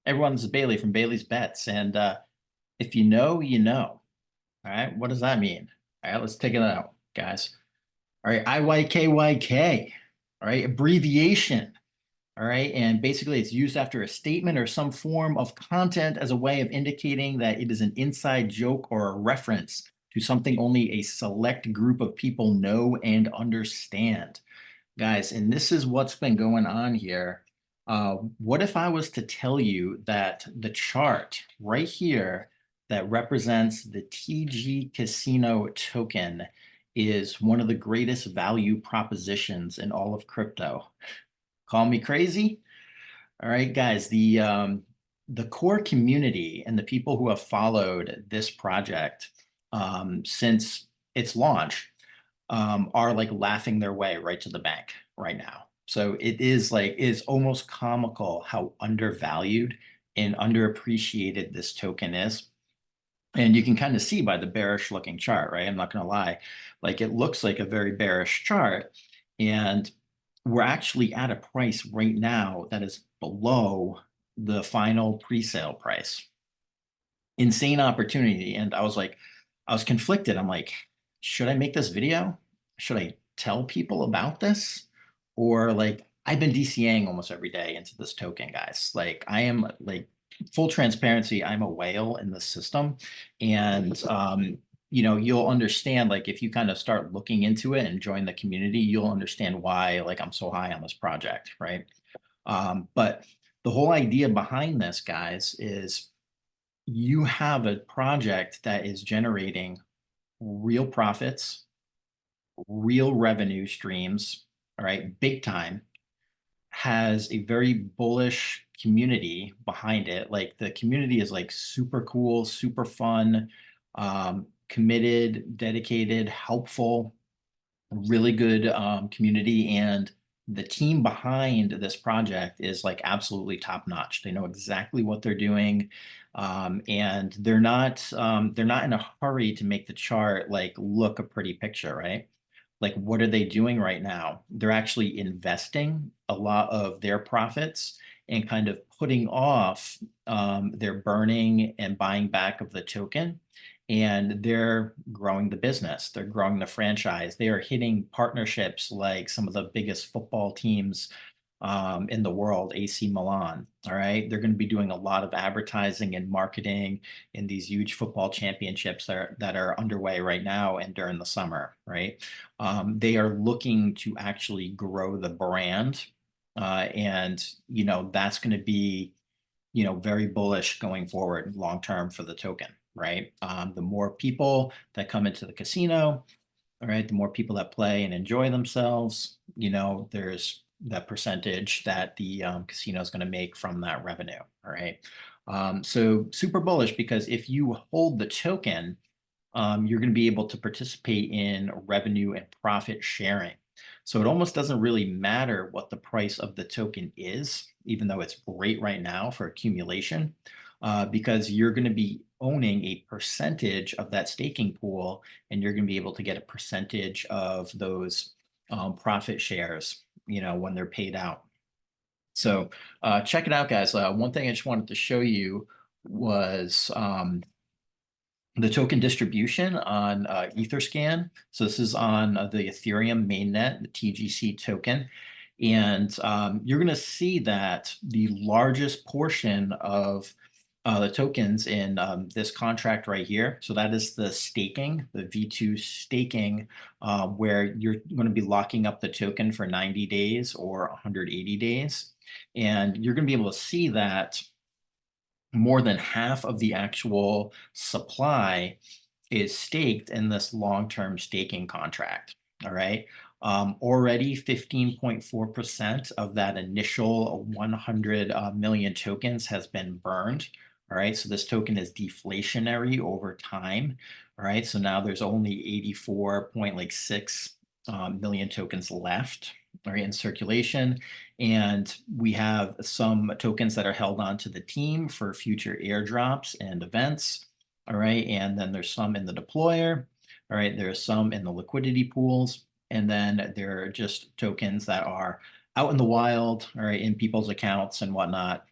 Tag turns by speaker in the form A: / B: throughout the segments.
A: Everyone, this is Bailey from Bailey's Bets. And if you know, you know. All right. What does that mean? All right. Let's take it out, guys. All right. IYKYK. All right. Abbreviation. All right. And basically, it's used after a statement or some form of content as a way of indicating that it is an inside joke or a reference to something only a select group of people know and understand. Guys, and this is what's been going on here. What if I was to tell you that the chart right here that represents the TG.Casino token is one of the greatest value propositions in all of crypto? Call me crazy? All right, guys, the core community and the people who have followed this project since its launch are like laughing their way right to the bank right now. So it's almost comical how undervalued and underappreciated this token is. And you can kind of see by the bearish looking chart, right? I'm not going to lie. Like it looks like a very bearish chart. And we're actually at a price right now that is below the final pre-sale price. Insane opportunity. And I was conflicted. I'm like, should I make this video? Should I tell people about this? Or like, I've been DCA'ing almost every day into this token, guys. Like, I am like full transparency. I'm a whale in the system. And, you'll understand, like, if you kind of start looking into it and join the community, you'll understand why, like, I'm so high on this project, right? But the whole idea behind this, guys, is you have a project that is generating real profits, real revenue streams, all right, big time, has a very bullish community behind it. Like the community is like super cool, super fun, committed, dedicated, helpful, really good community. And the team behind this project is like absolutely top notch. They know exactly what they're doing. And they're not in a hurry to make the chart like look a pretty picture, right? Like what are they doing right now? They're actually investing a lot of their profits and kind of putting off their burning and buying back of the token, and they're growing the business. They're growing the franchise. They are hitting partnerships like some of the biggest football teams in the world, AC Milan. All right. They're going to be doing a lot of advertising and marketing in these huge football championships that are underway right now and during the summer. Right. They are looking to actually grow the brand. And, that's going to be, very bullish going forward long term for the token. Right. The more people that come into the casino, all right, the more people that play and enjoy themselves, there's that percentage that the casino is going to make from that revenue. All right. So super bullish because if you hold the token, you're going to be able to participate in revenue and profit sharing. So it almost doesn't really matter what the price of the token is, even though it's great right now for accumulation, because you're going to be owning a percentage of that staking pool, and you're going to be able to get a percentage of those profit shares, when they're paid out. So check it out, guys. One thing I just wanted to show you was the token distribution on Etherscan. So this is on the Ethereum mainnet, the TGC token. And you're going to see that the largest portion of the tokens in this contract right here. So that is the staking, the V2 staking, where you're going to be locking up the token for 90 days or 180 days. And you're going to be able to see that more than half of the actual supply is staked in this long-term staking contract. All right. Already 15.4% of that initial 100 million tokens has been burned. All right. So this token is deflationary over time. All right. So now there's only 84.6 million tokens left, all right, in circulation. And we have some tokens that are held onto the team for future airdrops and events. All right. And then there's some in the deployer. All right. There's some in the liquidity pools. And then there are just tokens that are out in the wild, all right, in people's accounts and whatnot.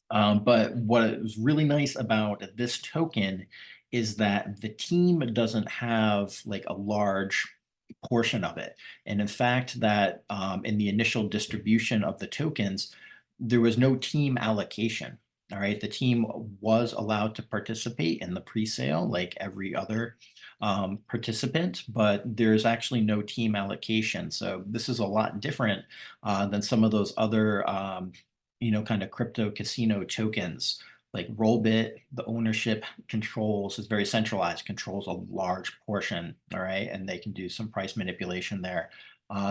A: But what was really nice about this token is that the team doesn't have like a large portion of it. And in fact, that in the initial distribution of the tokens, there was no team allocation. All right. The team was allowed to participate in the pre-sale like every other participant, but there's actually no team allocation. So this is a lot different than some of those other kind of crypto casino tokens like Rollbit. The ownership controls is very centralized, controls a large portion. All right. And they can do some price manipulation there.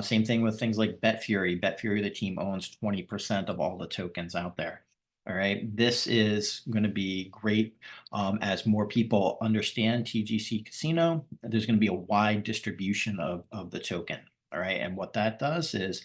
A: Same thing with things like BetFury. BetFury, the team owns 20% of all the tokens out there. All right. This is going to be great as more people understand TGC Casino. There's going to be a wide distribution of the token. All right. And what that does is,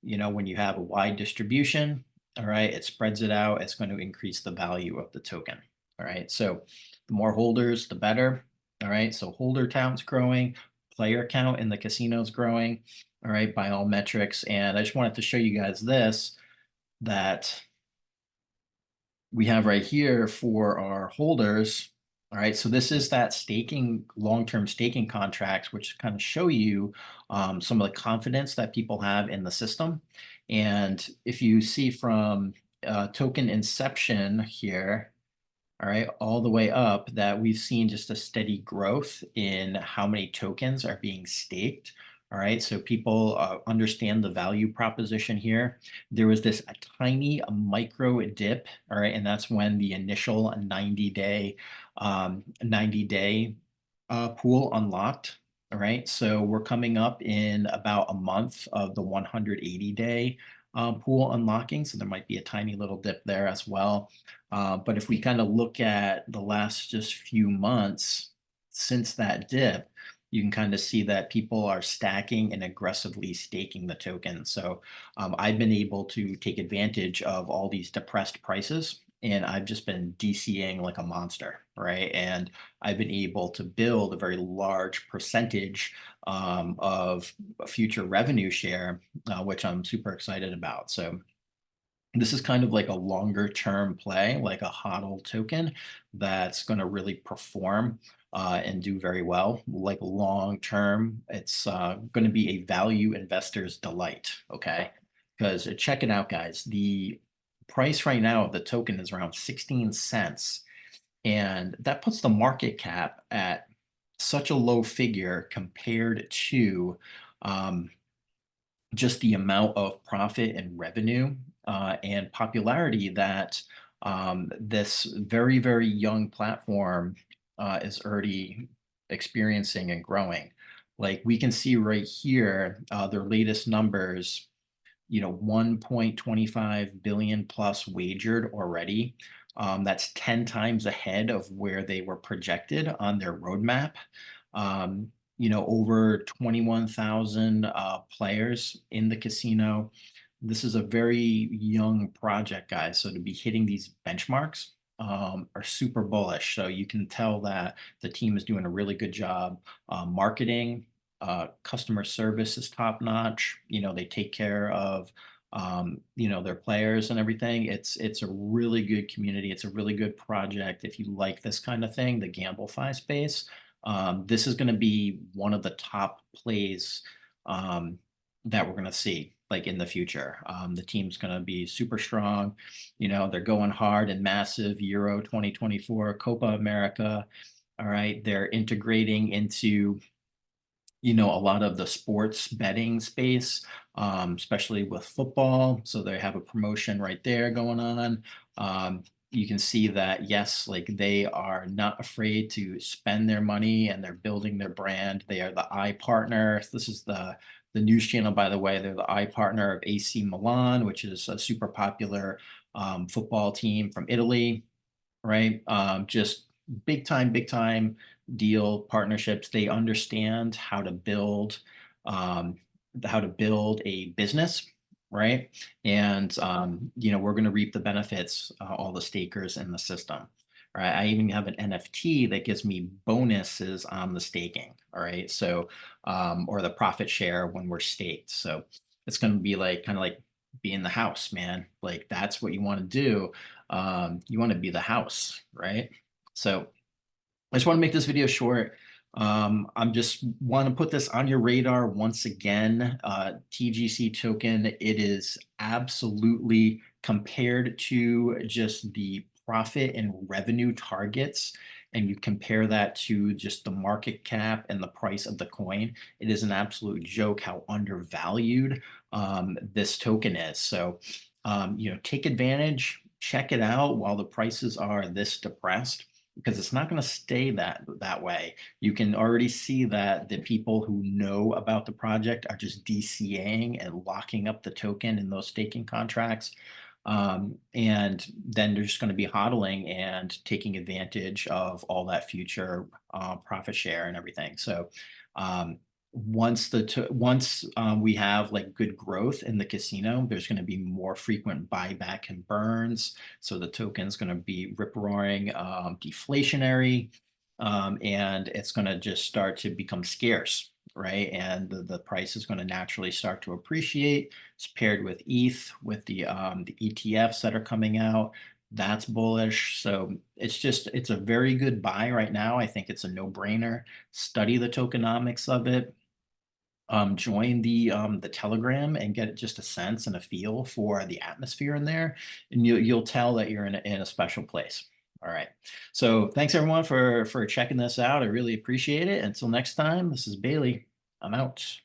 A: when you have a wide distribution, all right, it spreads it out. It's going to increase the value of the token. All right. So the more holders, the better. All right. So holder count's growing, player count in the casino is growing. All right. By all metrics. And I just wanted to show you guys this, that we have right here for our holders. All right, so this is that staking, long-term staking contracts, which kind of show you some of the confidence that people have in the system. And if you see from token inception here, all right, all the way up, that we've seen just a steady growth in how many tokens are being staked. All right, so people understand the value proposition here. There was this a tiny micro dip, all right, and that's when the initial 90-day pool unlocked. All right, so we're coming up in about a month of the 180-day pool unlocking, so there might be a tiny little dip there as well. But if we kind of look at the last just few months since that dip, you can kind of see that people are stacking and aggressively staking the token. So I've been able to take advantage of all these depressed prices, and I've just been DCA'ing like a monster, right? And I've been able to build a very large percentage of future revenue share, which I'm super excited about. So this is kind of like a longer term play, like a HODL token that's going to really perform and do very well. Like long term, it's going to be a value investor's delight. Okay. Because check it out, guys. The price right now of the token is around 16 cents. And that puts the market cap at such a low figure compared to um, just the amount of profit and revenue and popularity that this very, very young platform is already experiencing and growing. Like we can see right here, their latest numbers, 1.25 billion plus wagered already. That's 10 times ahead of where they were projected on their roadmap. Over 21,000 players in the casino. This is a very young project, guys. So to be hitting these benchmarks are super bullish. So you can tell that the team is doing a really good job marketing. Customer service is top notch. They take care of their players and everything. It's a really good community. It's a really good project. If you like this kind of thing, the GambleFi space, this is going to be one of the top plays that we're going to see like in the future. The team's going to be super strong. They're going hard and massive Euro 2024, Copa America. All right. They're integrating into a lot of the sports betting space, especially with football. So they have a promotion right there going on. You can see that, yes, like they are not afraid to spend their money and they're building their brand. They are the eye partner. This is the news channel, by the way. They're the eye partner of AC Milan, which is a super popular football team from Italy, right? Just big time deal partnerships. They understand um, how to build a business, right? And we're going to reap the benefits, all the stakers in the system. Right. I even have an NFT that gives me bonuses on the staking. All right. So or the profit share when we're staked. So it's going to be like kind of like be in the house, man. Like that's what you want to do. You want to be the house, right? So I just want to make this video short. I'm just want to put this on your radar once again. TGC token, it is absolutely compared to just the profit and revenue targets, and you compare that to just the market cap and the price of the coin, it is an absolute joke how undervalued this token is. So, take advantage, check it out while the prices are this depressed, because it's not going to stay that way. You can already see that the people who know about the project are just DCA'ing and locking up the token in those staking contracts. And then they're just going to be hodling and taking advantage of all that future profit share and everything. So once we have like good growth in the casino, there's going to be more frequent buyback and burns. So the token's going to be rip roaring, deflationary, and it's going to just start to become scarce, right? And the price is going to naturally start to appreciate. It's paired with ETH, with the ETFs that are coming out. That's bullish. So it's a very good buy right now. I think it's a no-brainer. Study the tokenomics of it. Join the Telegram and get just a sense and a feel for the atmosphere in there, and you'll tell that you're in a special place. All right. So thanks everyone for checking this out. I really appreciate it. Until next time, this is Bailey. I'm out.